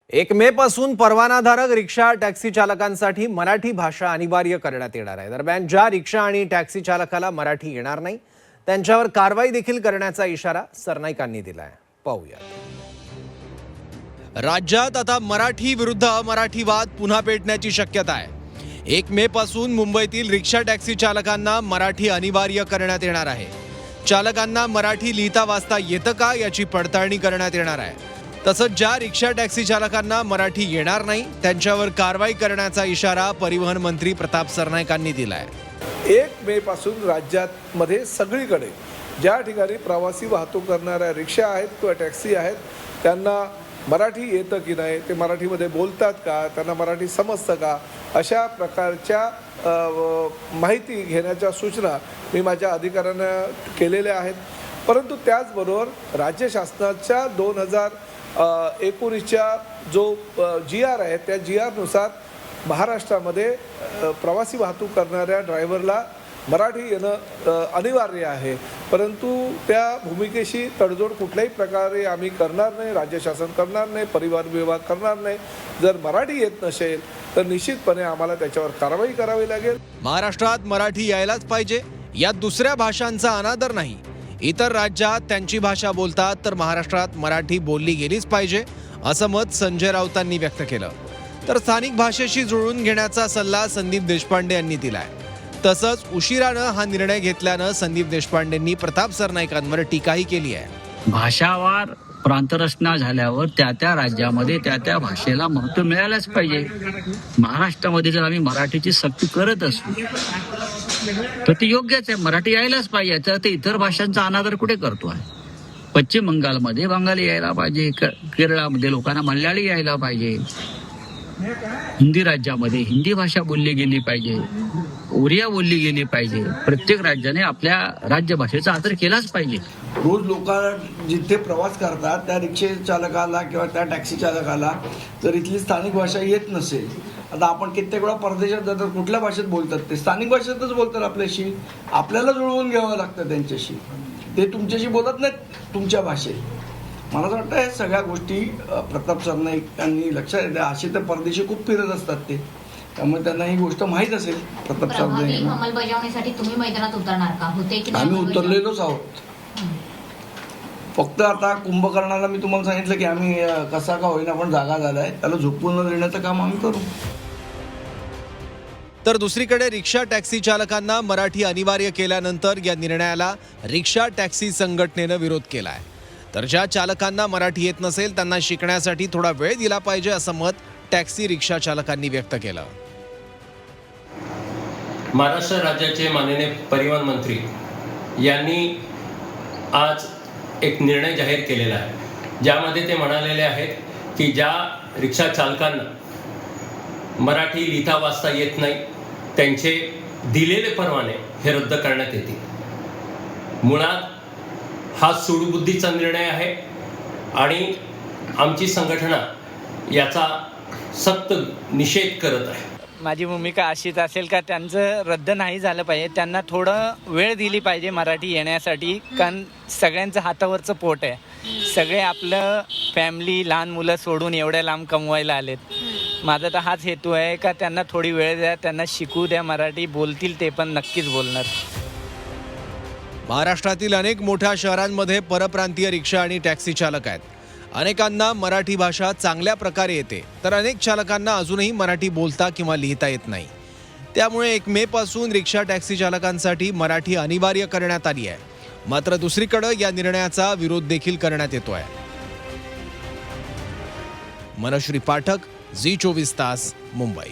1 मे पासून परवानाधारक rickshaw taxi चालकांसाठी मराठी भाषा अनिवार्य करण्यात येणार आहे। दरम्यान ज्या रिक्षा आणि टॅक्सी चालकाला मराठी येणार नाही त्यांच्यावर कारवाई देखील करण्याचा इशारा सरनाईकांनी दिलाय। पाहूया। राज्यात आता मराठी विरुद्ध अमराठी वाद पुन्हा पेटण्याची शक्यता आहे। 1 मे पासून मुंबईतील रिक्षा टॅक्सी चालकांना मराठी अनिवार्य करण्यात येणार आहे। चालकांना मराठी लिहिता वाचता येतं का याची पडताळणी करण्यात येणार आहे। तसंच ज्या रिक्षा टॅक्सी चालकांना मराठी येणार नाही त्यांच्यावर कारवाई करण्याचा इशारा परिवहन मंत्री प्रताप सरनाईकांनी दिलाय। 1 मे पासून राज्यात मध्ये सगळीकडे ज्या ठिकाणी प्रवासी वाहतूक करणाऱ्या रिक्षा आहेत किंवा टॅक्सी आहेत त्यांना मराठी येतं की नाही, ते मराठीमध्ये बोलतात का, त्यांना मराठी समजतं का, अशा प्रकारच्या माहिती घेण्याच्या सूचना मी माझ्या अधिकाऱ्यांना केलेल्या आहेत। परंतु त्याचबरोबर राज्य शासनाच्या 2019च्या जो GR आहे त्या GRनुसार महाराष्ट्रामध्ये प्रवासी वाहतूक करणाऱ्या ड्रायव्हरला मराठी येणं अनिवार्य आहे। परंतु त्या भूमिकेशी तडजोड कुठल्याही प्रकारे आम्ही करणार नाही, राज्य शासन करणार नाही, परिवहन विभाग करणार नाही। जर मराठी येत नसेल तर निश्चितपणे आम्हाला त्याच्यावर कारवाई करावी लागेल। महाराष्ट्रात मराठी यायलाच पाहिजे, यात दुसऱ्या भाषांचा अनादर नाही। इतर राज्यात त्यांची भाषा बोलतात तर महाराष्ट्रात मराठी बोलली गेलीच पाहिजे असं मत संजय राऊतांनी व्यक्त केलं। तर स्थानिक भाषेशी जुळवून घेण्याचा सल्ला संदीप देशपांडे यांनी दिलाय। तसंच उशिरानं हा निर्णय घेतल्यानं संदीप देशपांडेंनी प्रताप सरनाईकांवर टीकाही केली आहे। भाषावार प्रांतरचना झाल्यावर त्या राज्यामध्ये त्या भाषेला महत्त्व मिळालंच पाहिजे। महाराष्ट्रामध्ये जर आम्ही मराठीची सक्ती करत असू तर ते योग्यच आहे, मराठी यायलाच पाहिजे। तर ते इतर भाषांचा अनादर कुठे करतो आहे? पश्चिम बंगालमध्ये बंगाली यायला पाहिजे, केरळामध्ये लोकांना मल्याळी यायला पाहिजे, हिंदी राज्यामध्ये हिंदी भाषा बोलली गेली पाहिजे, ओरिया बोलली गेली पाहिजे। प्रत्येक राज्याने आपल्या राज्य भाषेचा आदर केलाच पाहिजे। रोज लोक जिथे प्रवास करतात त्या रिक्षा चालकाला किंवा त्या टॅक्सी चालकाला जर इथली स्थानिक भाषा येत नसेल, आता आपण कित्येक वेळा परदेशात जातात, कुठल्या भाषेत बोलतात? ते स्थानिक भाषेतच बोलतात आपल्याशी। आपल्याला जुळवून घ्यावं लागतं त्यांच्याशी, ते तुमच्याशी बोलत नाहीत तुमच्या भाषेत। मला असं वाटतं हे सगळ्या गोष्टी प्रताप सरनाईकांनी लक्षात येत्या। असे तर परदेशी खूप फिरत असतात ते, त्यामुळे त्यांना ही गोष्ट माहीत असेल। प्रताप सरनाईकांना अंमलबजावणीसाठी तुम्ही मैदानात उतरणार का? होते की आम्ही उतरलेलोच आहोत। फक्त आता कुंभकर्णाला मी तुम्हाला सांगितलं की आम्ही कसा का होईना पण जागा झालाय, त्याला झोपून देण्याचं काम आम्ही करू। तर दुसरीकडे रिक्षा टॅक्सी चालकांना मराठी अनिवार्य केल्यानंतर या निर्णयाला रिक्षा टॅक्सी संघटनेनं विरोध केलाय। तर ज्या चालकांना मराठी येत नसेल त्यांना शिकण्यासाठी थोडा वेळ दिला पाहिजे असं मत टॅक्सी रिक्षा चालकांनी व्यक्त केलं। महाराष्ट्र राज्याचे माननीय परिवहन मंत्री यांनी आज एक निर्णय जाहीर केलेला आहे, ज्यामध्ये ते म्हणालेले आहेत की ज्या रिक्षा चालकांना मराठी लिहिता वाचता येत नाही त्यांचे दिलेले परवाने हे रद्द करण्यात येतील। मुळात हा सूडबुद्धीचा निर्णय आहे आणि आमची संघटना याचा सक्त निषेध करत आहे। माझी भूमिका अशीच असेल का त्यांचं रद्द नाही झालं पाहिजे, त्यांना थोडं वेळ दिली पाहिजे मराठी येण्यासाठी। कारण सगळ्यांचं हातावरचं पोट आहे, सगळे आपलं फॅमिली लहान मुलं सोडून एवढ्या लांब कमवायला आलेत। माझा तर हाच हेतू आहे का त्यांना थोडी वेळ द्या, त्यांना शिकू द्या, मराठी बोलतील ते पण नक्कीच बोलणार। महाराष्ट्रातील अनेक मोठ्या शहरांमध्ये परप्रांतीय रिक्षा आणि टॅक्सी चालक आहेत। अनेकांना मराठी भाषा चांगल्या प्रकारे येते तर अनेक चालकांना अजूनही मराठी बोलता किंवा लिहिता येत नाही। त्यामुळे 1 मे पासून रिक्षा टॅक्सी चालकांसाठी मराठी अनिवार्य करण्यात आली आहे। मात्र दुसरीकडे या निर्णयाचा विरोध देखील करण्यात येतोय। मनश्री पाठक, झी 24 तास, मुंबई।